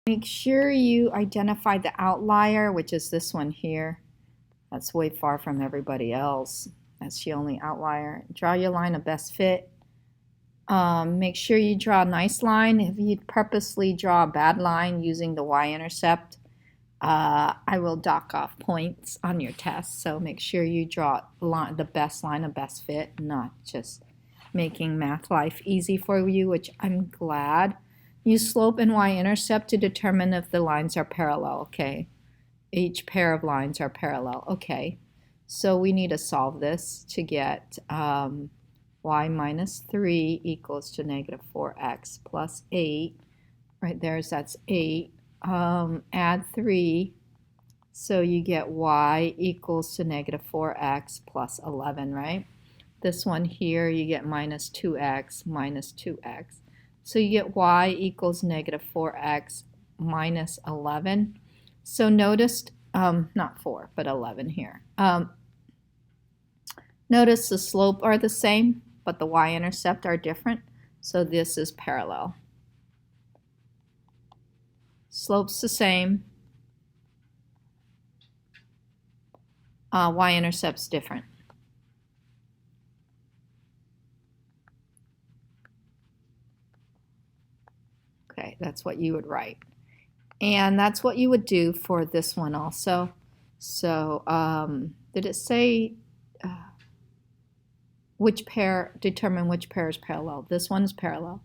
Make sure you identify the outlier, which is this one here. That's way far from everybody else. That's the only outlier. Draw your line of best fit. Make sure you draw a nice line. If you purposely draw a bad line using the y-intercept, I will dock off points on your test. So make sure you draw the best line of best fit, not just making math life easy for you, which I'm glad. Use slope and y-intercept to determine if the lines are parallel, okay? Each pair of lines are parallel, okay. So we need to solve this to get y minus 3 equals to negative 4x plus 8. Right there, that's 8. Add 3, so you get y equals to negative 4x plus 11, right? This one here, you get minus 2x minus 2x. So you get y equals negative 4x minus 11. So notice, not 4, but 11 here. Notice the slope are the same, but the y-intercept are different. So this is parallel. Slope's the same. Y-intercept's different. Okay, that's what you would write. And that's what you would do for this one also. So did it say determine which pair is parallel? This one is parallel.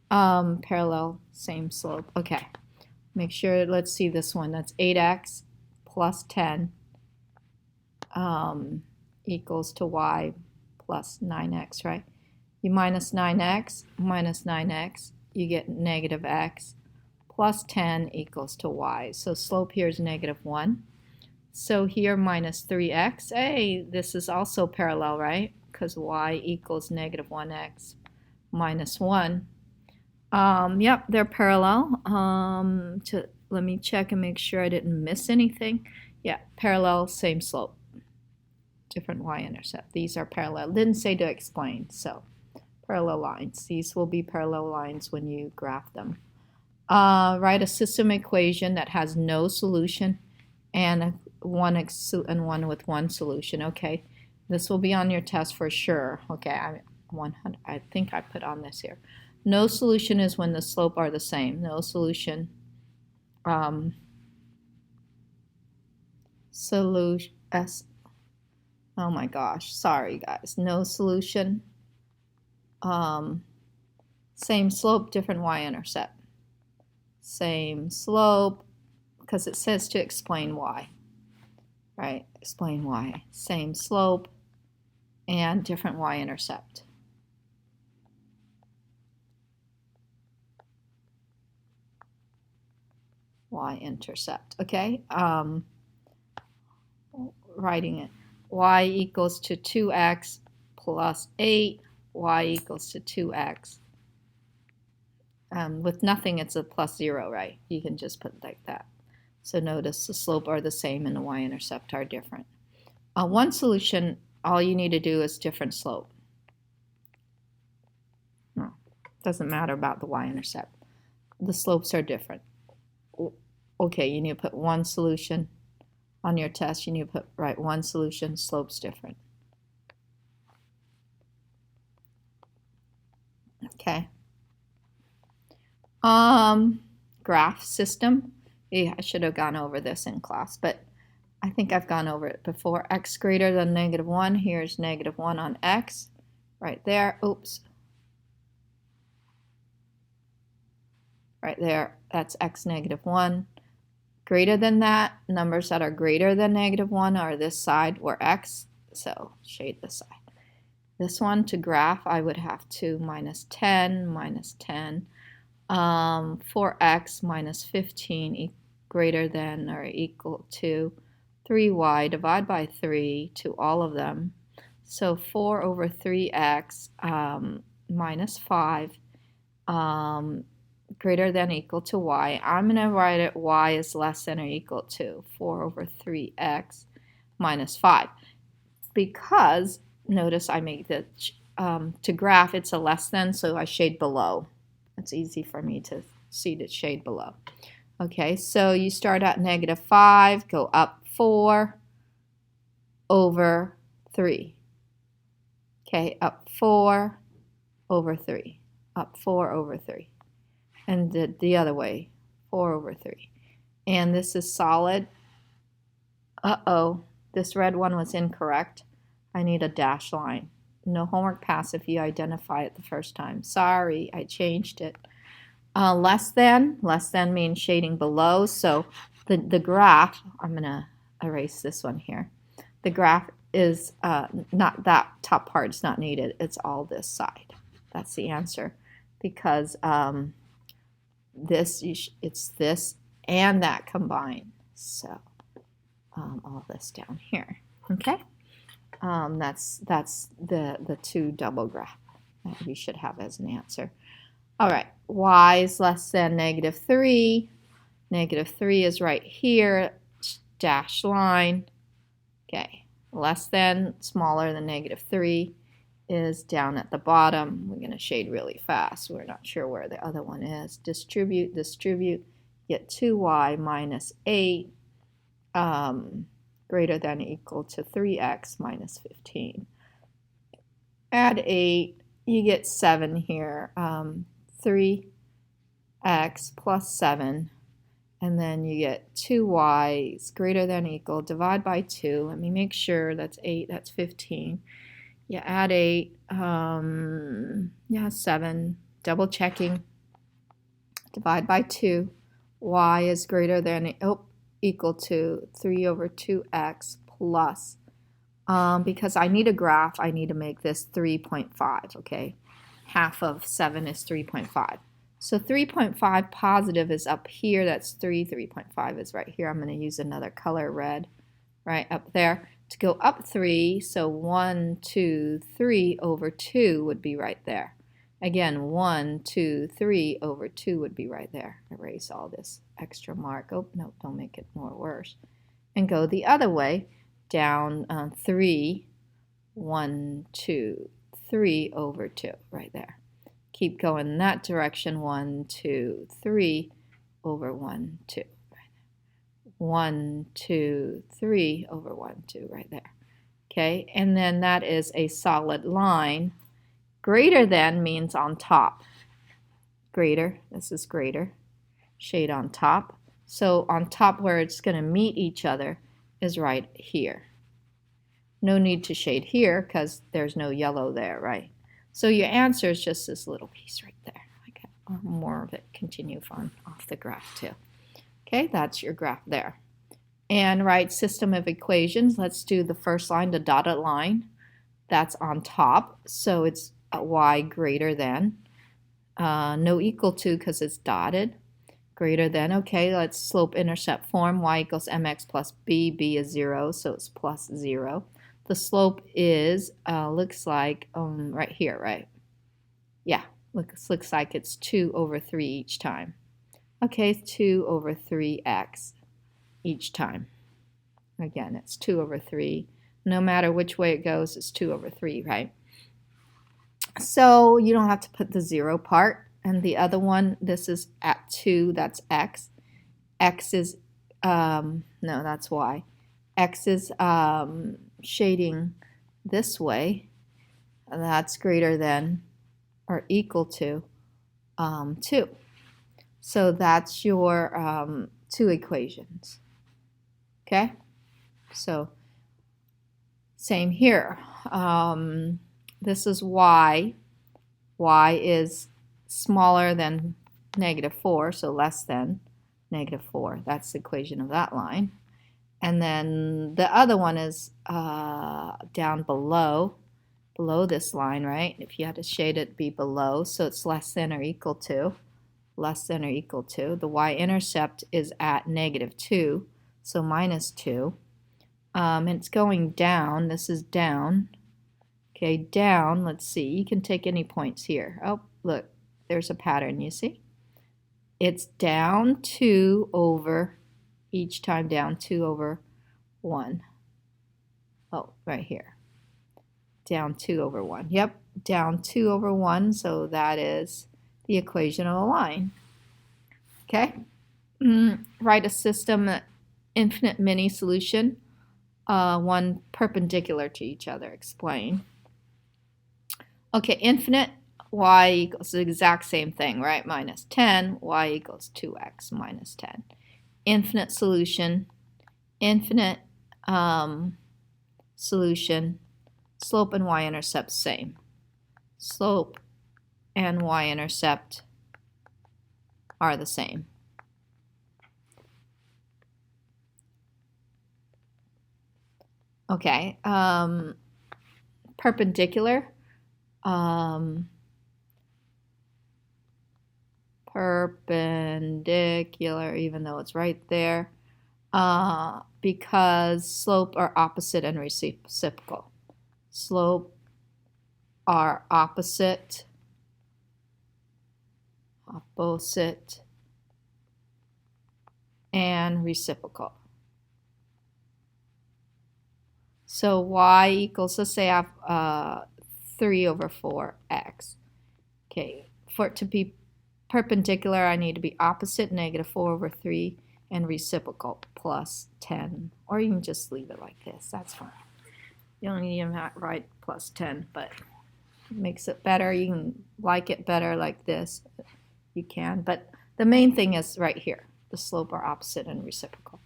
Parallel, same slope. Okay, make sure, let's see this one. That's 8x plus 10 equals to y plus 9x, right? You minus 9x, you get negative x plus 10 equals to y. So slope here is negative 1. So here minus 3x. Hey, this is also parallel, right? Because y equals negative 1x minus 1. Yep, they're parallel. Let me check and make sure I didn't miss anything. Yeah, parallel, same slope. Different y-intercept. These are parallel. Didn't say to explain, so parallel lines. These will be parallel lines when you graph them. Write a system equation that has no solution and one with one solution. Okay, this will be on your test for sure. Okay, I think I put on this here. No solution is when the slope are the same. No solution. Oh my gosh, sorry guys. No solution. Same slope, different y-intercept. Same slope, because it says to explain why. Right? Explain why. Same slope and different y-intercept. Y-intercept. Okay? Writing it. Y equals to 2x plus 8. Y equals to 2x. With nothing, it's a plus 0, right? You can just put it like that. So notice the slope are the same and the y-intercept are different. One solution, all you need to do is different slope. No, doesn't matter about the y-intercept. The slopes are different. Okay, you need to put one solution on your test. You need to write one solution, slope's different. Okay. Graph system. Yeah, I should have gone over this in class, but I think I've gone over it before. X greater than negative 1. Here's negative 1 on x. Right there. Oops. Right there. That's x negative 1. Greater than that, numbers that are greater than negative 1 are this side or x. So shade this side. This one to graph, I would have to minus 10, 4x minus 15 greater than or equal to 3y, divide by 3 to all of them. So 4 over 3x minus 5 greater than or equal to y. I'm going to write it y is less than or equal to 4 over 3x minus 5. Because, notice I make the, to graph, it's a less than, so I shade below. It's easy for me to see the shade below. Okay, so you start at -5, go up 4 over 3. Okay, up 4 over 3. Up 4 over 3. And the other way, 4 over 3. And this is solid. Uh-oh, this red one was incorrect. I need a dashed line. No homework pass if you identify it the first time. Sorry, I changed it. Less than means shading below. So the graph, I'm going to erase this one here. The graph is not that top part is not needed. It's all this side. That's the answer, because it's this and that combined. So all this down here. Okay, that's the two double graph that you should have as an answer. All right, y is less than -3. -3 is right here, dashed line. Okay, less than, smaller than -3 is down at the bottom. We're going to shade really fast. We're not sure where the other one is. Distribute, get 2y minus 8 greater than or equal to 3x minus 15. Add 8, you get 7 here. 3x plus 7, and then you get 2y is greater than or equal, divide by 2. Let me make sure that's 8, that's 15. You add 8, 7, double checking, divide by 2. Y is greater than, equal to 3 over 2x plus, because I need a graph, I need to make this 3.5, okay? Half of 7 is 3.5. So 3.5 positive is up here. That's 3. 3.5 is right here. I'm going to use another color, red, right up there. To go up 3, so 1, 2, 3 over 2 would be right there. Again, 1, 2, 3 over 2 would be right there. Erase all this extra mark. Oh, no, don't make it more worse. And go the other way, down 3, 1, 2, 3 over 2, right there. Keep going in that direction, 1, 2, 3 over 1, 2, right there. 1, 2, 3 over 1, 2, right there. Okay, and then that is a solid line. Greater than means on top. Greater, this is greater. Shade on top. So on top where it's going to meet each other is right here. No need to shade here because there's no yellow there, right? So your answer is just this little piece right there. Okay, more of it continue on off the graph too. Okay, that's your graph there. And write system of equations. Let's do the first line, the dotted line. That's on top, so it's y greater than. No equal to because it's dotted. Greater than, okay, let's slope intercept form. Y equals mx plus b. B is 0, so it's plus 0. The slope is, looks like right here, right? Yeah, looks like it's 2 over 3 each time. Okay, 2 over 3x each time. Again, it's 2 over 3. No matter which way it goes, it's 2 over 3, right? So you don't have to put the 0 part. And the other one, this is at 2, that's x. X is, no, that's y. X is shading this way. And that's greater than or equal to 2. So that's your 2 equations. Okay? So same here. This is y. Y is smaller than -4, so less than -4. That's the equation of that line. And then the other one is down below this line, right? If you had to shade it, be below, so it's less than or equal to. Less than or equal to. The y-intercept is at -2, so -2. And it's going down. This is down. Okay, down. Let's see. You can take any points here. Oh, look. There's a pattern, you see? It's down 2 over, each time down 2 over 1. Oh, right here. Down 2 over 1. Yep, down 2 over 1, so that is the equation of a line. Okay? write a system, infinite mini solution, one perpendicular to each other. Explain. Okay, infinite, y equals the exact same thing, right? Minus 10, y equals 2x minus 10. Infinite solution, infinite solution, slope and y-intercept same. Slope and y-intercept are the same. Okay, perpendicular. Perpendicular, even though it's right there, because slope are opposite and reciprocal. Slope are opposite and reciprocal. So y equals, let's say I have 3 over 4x. Okay, for it to be perpendicular, I need to be opposite, negative 4 over 3, and reciprocal, plus 10. Or you can just leave it like this. That's fine. You don't need to write plus 10, but it makes it better. You can like it better like this. You can. But the main thing is right here. The slope are opposite and reciprocal.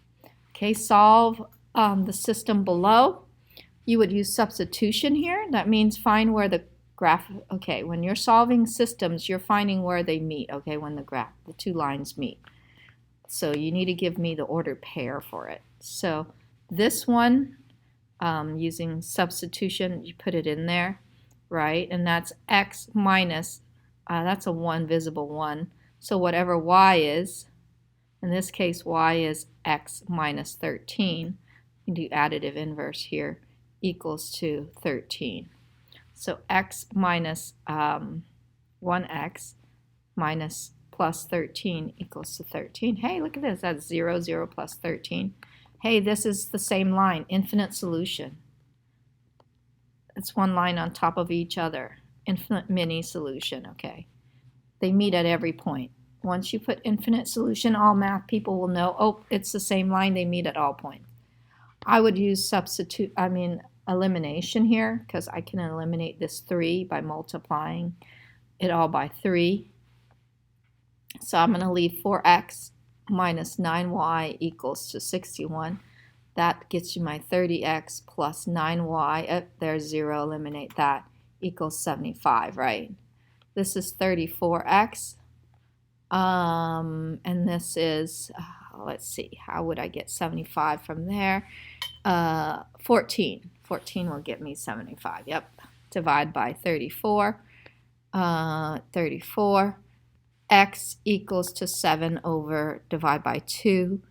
Okay, solve the system below. You would use substitution here. That means find where the graph, okay, when you're solving systems, you're finding where they meet, okay, when the two lines meet. So you need to give me the ordered pair for it. So this one, using substitution, you put it in there, right? And that's x minus, that's a 1, visible 1. So whatever y is, in this case, y is x minus 13. You do additive inverse here, equals to 13. So x minus 1x minus plus 13 equals to 13. Hey, look at this. That's 0, 0 plus 13. Hey, this is the same line, infinite solution. It's one line on top of each other. Infinite mini solution, okay. They meet at every point. Once you put infinite solution, all math people will know, oh, it's the same line, they meet at all points. I would use elimination here, because I can eliminate this 3 by multiplying it all by 3. So I'm going to leave 4x minus 9y equals to 61. That gets you my 30x plus 9y. There's 0, eliminate that, equals 75, right? This is 34x. And this is, let's see, how would I get 75 from there? 14. 14 will get me 75. Yep. Divide by 34. 34. X equals to 7 over divide by 2.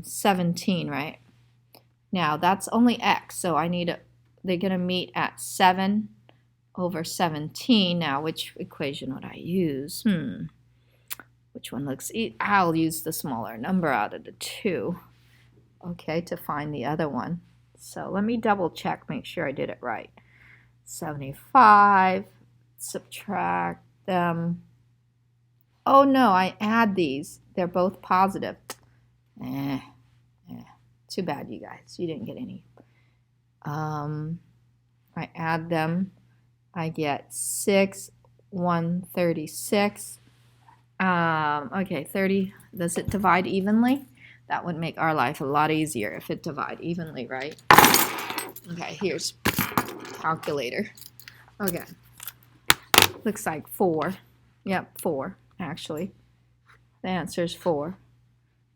17, right? Now that's only x, so they're going to meet at 7 over 17. Now, which equation would I use? Which one looks easy? I'll use the smaller number out of the 2, okay, to find the other one. So let me double check, make sure I did it right. 75, subtract them. Oh no, I add these. They're both positive. Too bad, you guys. You didn't get any. I add them. I get 6, 136. Okay, 30. Does it divide evenly? That would make our life a lot easier if it divide evenly, right? Okay, here's calculator. Okay. Looks like 4. Yep, 4, actually. The answer is 4.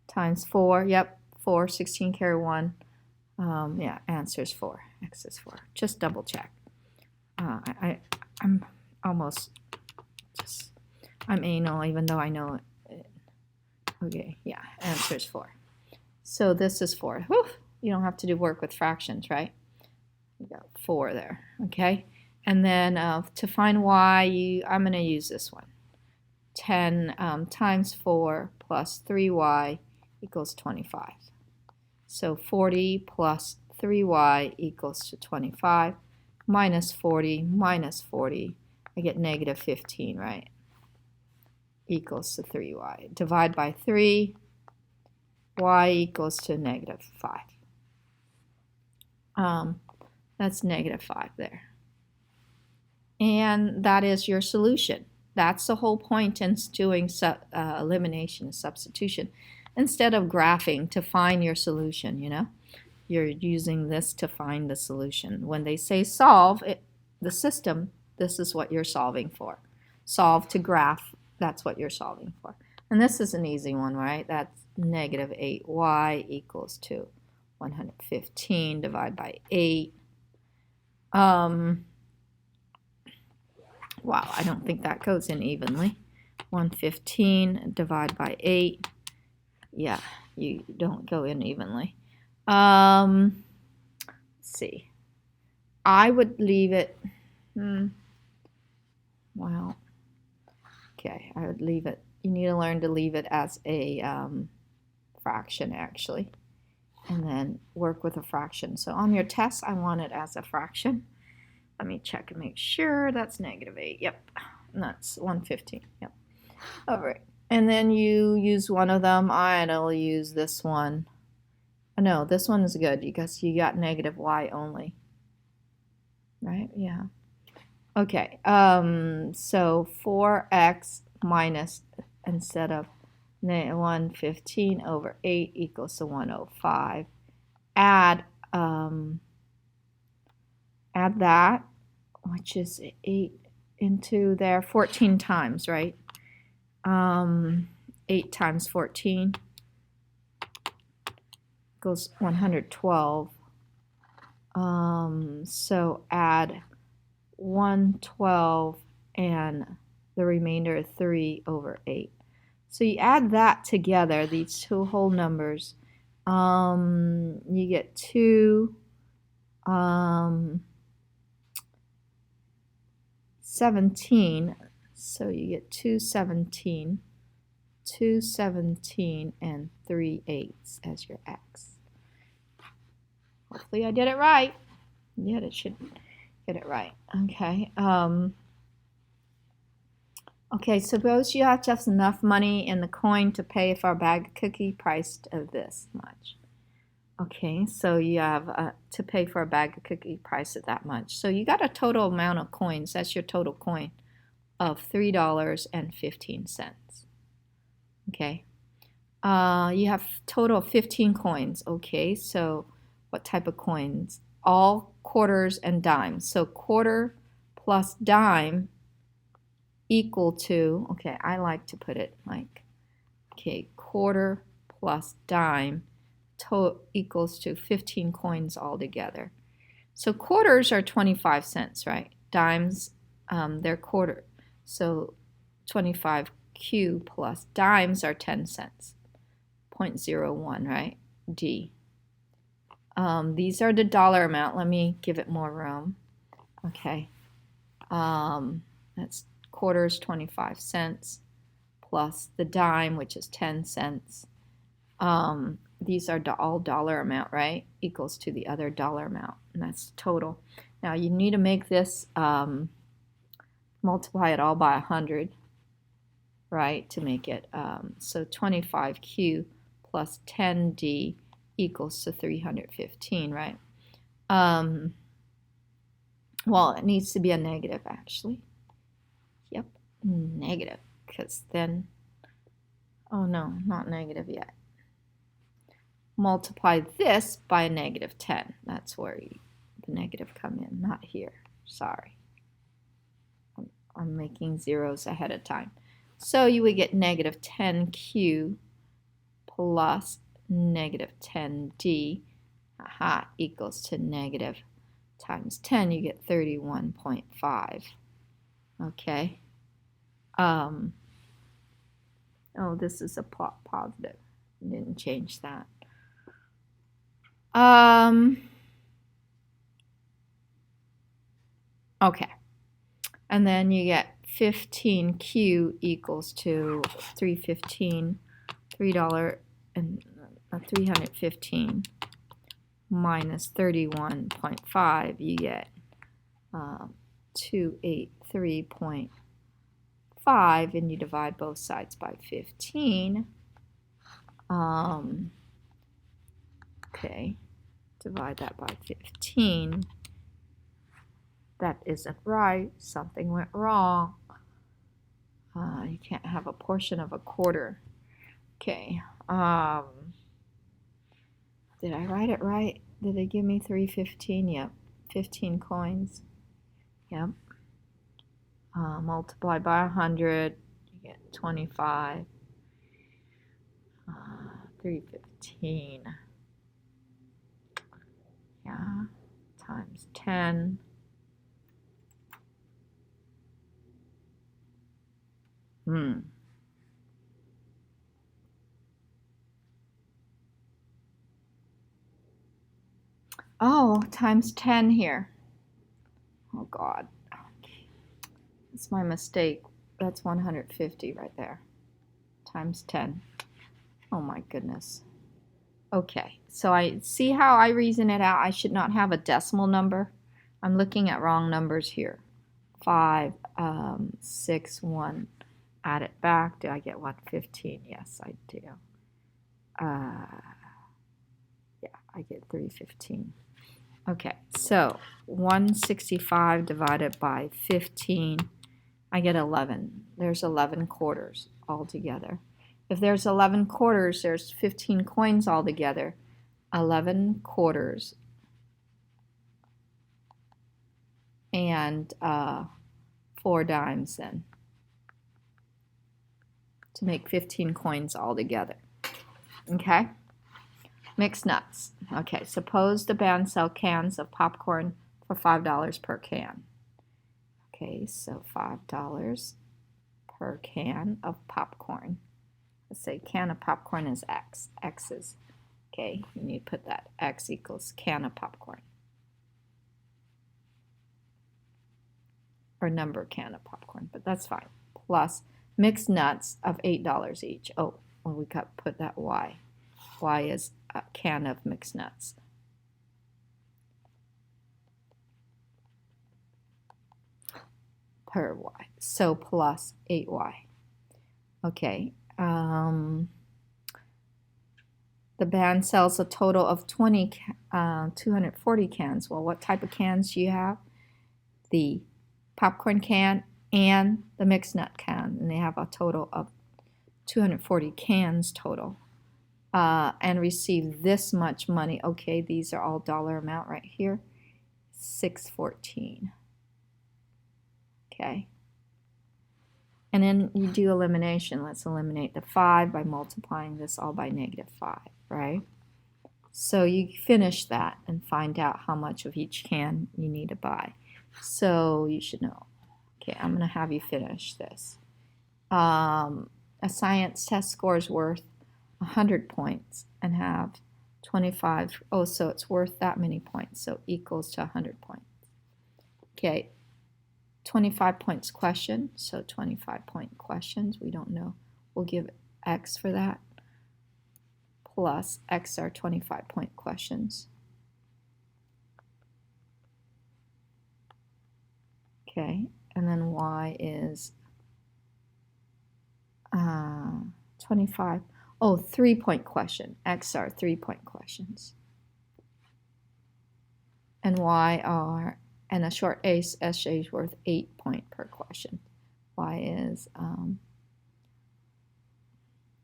Times 4, yep, 4, 16 carry 1. Yeah, answer is 4. X is 4. Just double check. I'm almost just, I'm anal even though I know it. Okay, yeah, answer is 4. So this is 4. Whew, you don't have to do work with fractions, right? You got 4 there, okay? And then to find y, I'm going to use this one. 10 times 4 plus 3y equals 25. So 40 plus 3y equals to 25. Minus 40, I get negative 15, right? Equals to 3y. Divide by 3, y equals to negative 5. That's negative 5 there. And that is your solution. That's the whole point in doing elimination and substitution. Instead of graphing to find your solution, you know, you're using this to find the solution. When they say solve the system, this is what you're solving for. Solve to graph, that's what you're solving for. And this is an easy one, right? That's negative 8y equals to 115 divided by 8. Wow, I don't think that goes in evenly. 115 divided by 8. Yeah, you don't go in evenly. Let's see. I would leave it. Wow. Okay, I would leave it. You need to learn to leave it as a fraction, actually, and then work with a fraction. So on your test, I want it as a fraction. Let me check and make sure that's negative 8. Yep, and that's 115. Yep. All right. And then you use one of them. I'll use this one. No, this one is good because you got negative y only. Right? Yeah. Okay. So 4x minus, instead of 115 over 8 equals to 105. Add that, which is 8 into there 14 times, right? 8 times 14 equals 112. So add 112 and the remainder of 3 over 8. So you add that together, these two whole numbers, you get 2 17. So you get 217 and 3 eighths as your x. Hopefully I did it right. Yeah, it should get it right. Okay. Okay, suppose you have just enough money in the coin to pay for a bag of cookie priced of this much. Okay, so you have to pay for a bag of cookie priced at that much. So you got a total amount of coins, that's your total coin, of $3.15. Okay, you have total of 15 coins. Okay, so what type of coins? All quarters and dimes. So quarter plus dime equal to, okay, I like to put it like, okay, quarter plus dime equals to 15 coins altogether. So quarters are 25 cents, right? Dimes, they're quarter. So 25Q plus dimes are 10 cents. 0.01, right? D. These are the dollar amount. Let me give it more room. Okay. That's quarters, 25 cents, plus the dime, which is 10 cents. These are all dollar amount, right? Equals to the other dollar amount, and that's total. Now you need to make this, multiply it all by 100, right, to make it, so 25Q plus 10D equals to 315, right? Well, it needs to be a negative, actually. Yep, negative, because then, oh no, not negative yet. Multiply this by a negative 10. That's where the negative come in, not here. Sorry. I'm making zeros ahead of time. So you would get negative 10Q plus negative 10D equals to negative times 10. You get 31.5. Okay. Oh, this is a positive. Didn't change that. Okay. And then you get 15Q equals to $315 and 315 minus 31.5. You get 283.5, and you divide both sides by 15. Okay, divide that by 15. That isn't right. Something went wrong. You can't have a portion of a quarter. Okay. Did I write it right? Did they give me 315? Yep. 15 coins. Yep. Multiply by 100. You get 25. 315. Yeah. Times 10. Oh, times 10 here. Oh, God. That's my mistake. That's 150 right there. Times 10. Oh, my goodness. Okay, so I see how I reason it out. I should not have a decimal number. I'm looking at wrong numbers here. 5, 6, 1. Add it back. Do I get 115? Yes, I do. Yeah, I get 315. Okay, so 165 divided by 15, I get 11. There's 11 quarters altogether. If there's 11 quarters, there's 15 coins altogether. 11 quarters and 4 dimes then to make 15 coins altogether. Okay? Mixed nuts. Okay, suppose the band sell cans of popcorn for $5 per can. Okay, so $5 per can of popcorn. Let's say can of popcorn is X. X is, okay, you need to put that. X equals can of popcorn. Or number can of popcorn, but that's fine. Plus mixed nuts of $8 each. Oh, well, we got put that Y. Y is a can of mixed nuts. Per Y. So plus 8Y. Okay. The band sells a total of 240 cans. Well, what type of cans do you have? The popcorn can and the mixed nut can. And they have a total of 240 cans total. And receive this much money. Okay, these are all dollar amount right here. $6.14. Okay. And then you do elimination. Let's eliminate the 5 by multiplying this all by -5, right? So you finish that and find out how much of each can you need to buy. So you should know. Okay, I'm going to have you finish this. A science test score is worth 100 points and have 25. Oh, so it's worth that many points. So equals to 100 points. Okay. 25 points question, so 25-point questions, we don't know. We'll give X for that, plus X are 25-point questions. Okay, and then Y is 25. Oh, 3-point question. X are 3-point questions. And Y are, and a short essay is worth 8 points per question. Y is,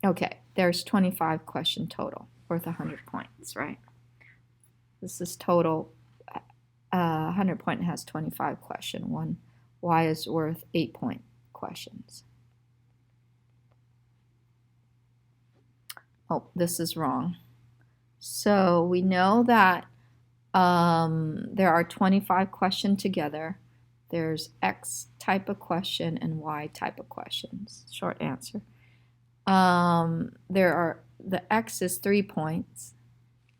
okay, there's 25 question total, worth 100 points, right? This is total, 100 point has 25 question. One Y is worth 8-point questions. Oh, this is wrong. So we know that there are 25 questions together. There's X type of question and Y type of questions. Short answer. The X is 3 points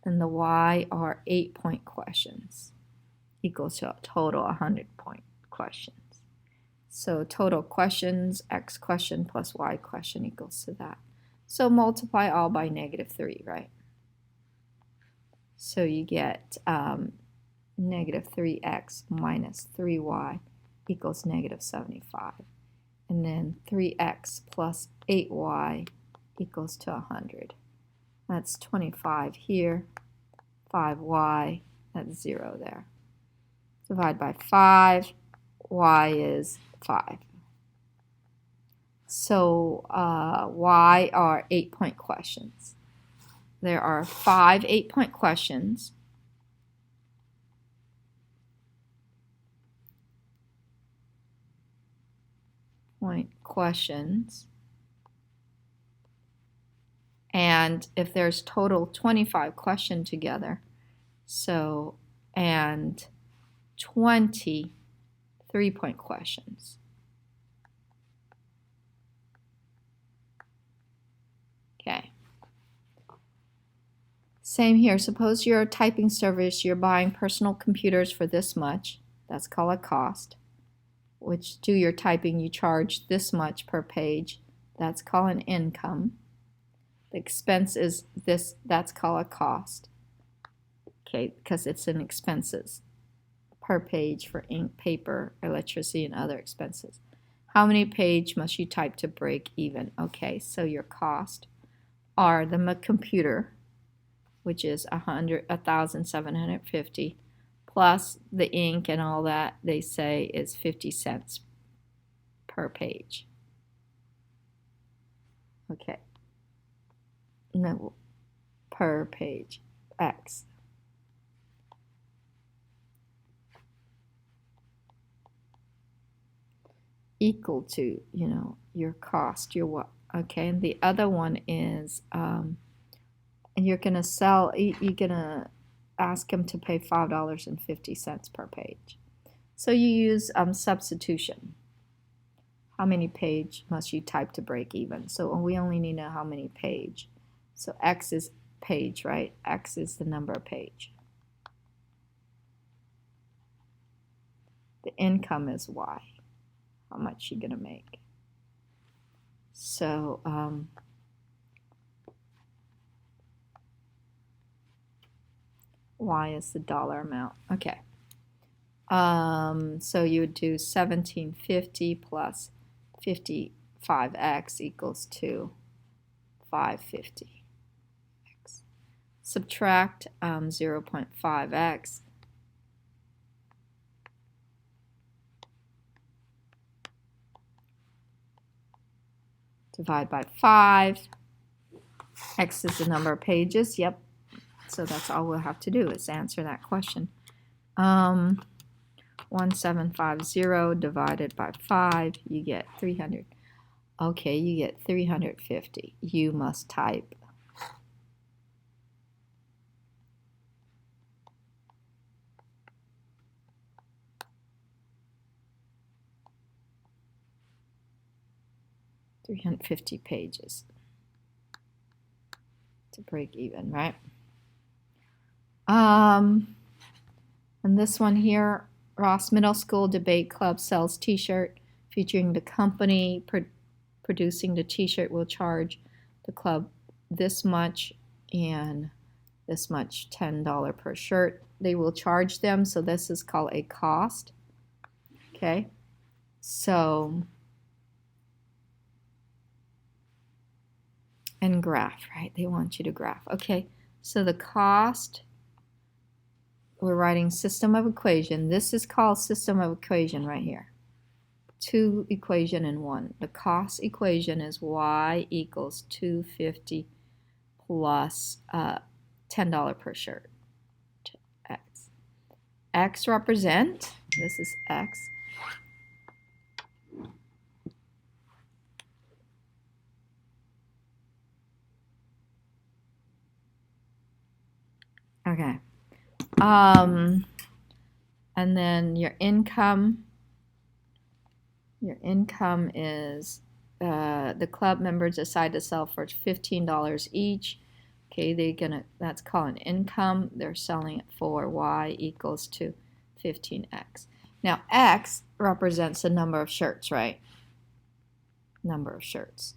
and the Y are 8-point questions. Equals to a total 100-point questions. So total questions, X question plus Y question equals to that. So multiply all by -3, right? So you get -3x minus 3y equals -75. And then 3x plus 8y equals to 100. That's 25 here 5y, that's 0 there. Divide by 5, y is 5. So y are 8-point questions. There are 5 8-point questions. And if there's total 25 questions together, so, and 20 3-point questions. Okay. Same here. Suppose you're a typing service, you're buying personal computers for this much. That's called a cost. Which do your typing, you charge this much per page. That's called an income. The expense is this, that's called a cost. Okay, because it's in expenses per page for ink, paper, electricity, and other expenses. How many pages must you type to break even? Okay, so your cost are the computer, which is 1,750, plus the ink and all that, they say is 50 cents per page. Okay. No, per page, X. Equal to, you know, your cost, your what. Okay, and the other one is, and you're gonna sell, you're gonna ask them to pay $5.50 per page. So you use substitution. How many pages must you type to break even? So we only need to know how many page. So X is page, right? X is the number of page. The income is Y. How much you're gonna make. So Y is the dollar amount. Okay. So you would do 1750 plus 55x equals to 550x. Subtract 0.5x. Divide by 5. X is the number of pages. Yep. So that's all we'll have to do is answer that question. 1750 divided by 5, you get 300. Okay, you get 350. You must type. $350 pages to break even, right? And this one here, Ross Middle School Debate Club sells t-shirt featuring the company producing the t-shirt will charge the club this much and this much, $10 per shirt. They will charge them, so this is called a cost. Okay, so and graph, right? They want you to graph. Okay, so the cost, we're writing system of equation. This is called system of equation right here. 2 equation in 1. The cost equation is y equals 250 plus $10 per shirt. X. X represent, this is X. Okay. And then your income is the club members decide to sell for $15 each. Okay, that's called an income. They're selling it for y equals to 15x. Now x represents the number of shirts, right? Number of shirts.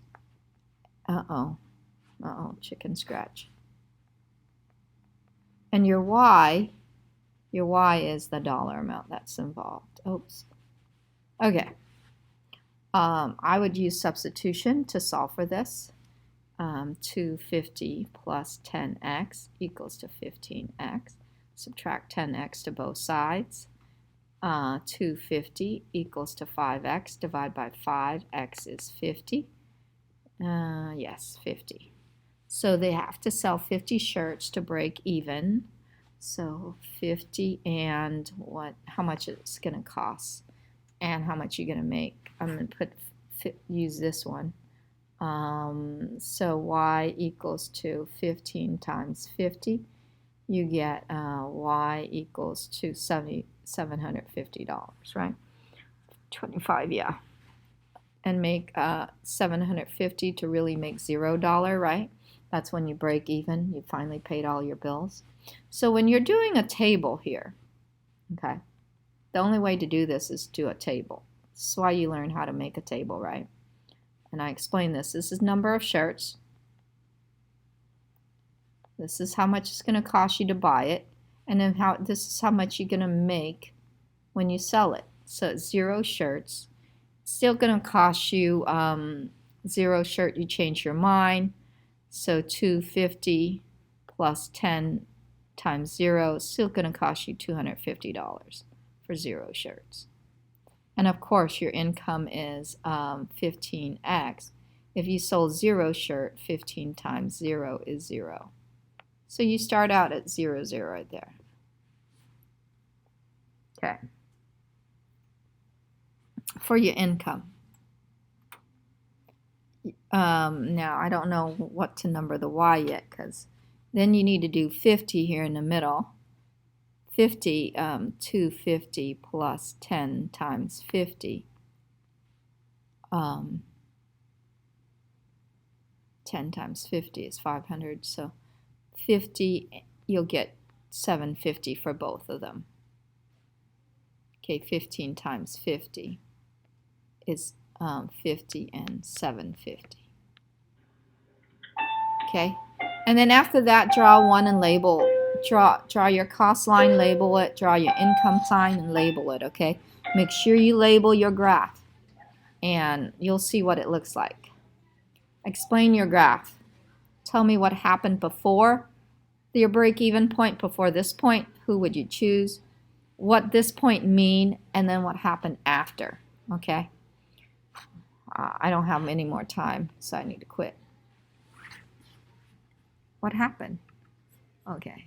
Chicken scratch. And your y is the dollar amount that's involved. Oops. Okay. I would use substitution to solve for this. 250 plus 10x equals to 15x. Subtract 10x to both sides. 250 equals to 5x. Divide by 5. X is 50. Yes, 50. So they have to sell 50 shirts to break even. So 50 and how much it's going to cost and how much you're going to make. I'm going to use this one. So y equals to 15 times 50. You get y equals to $750, right? 25, yeah. And make 750 to really make $0, right? That's when you break even. You finally paid all your bills. So when you're doing a table here, okay, the only way to do this is do a table. This is why you learn how to make a table, right? And I explain this. This is number of shirts. This is how much it's going to cost you to buy it. And then this is how much you're going to make when you sell it. So it's 0 shirts. Still going to cost you 0 shirt. You change your mind. So 250 plus 10 times 0 is still going to cost you $250 for 0 shirts. And of course your income is 15x. If you sold 0 shirt, 15 times 0 is 0. So you start out at 0, 0 right there. Okay. For your income. Now I don't know what to number the y yet, because then you need to do 50 here in the middle. 50, 250 plus 10 times 50. 10 times 50 is 500, so 50, you'll get 750 for both of them. Okay, 15 times 50 is 50 and 750. Okay, and then after that, draw one and label. Draw your cost line, label it. Draw your income sign and label it. Okay, make sure you label your graph, and you'll see what it looks like. Explain your graph. Tell me what happened before your break-even point, before this point. Who would you choose? What this point mean, and then what happened after. Okay. I don't have any more time, so I need to quit. What happened? Okay.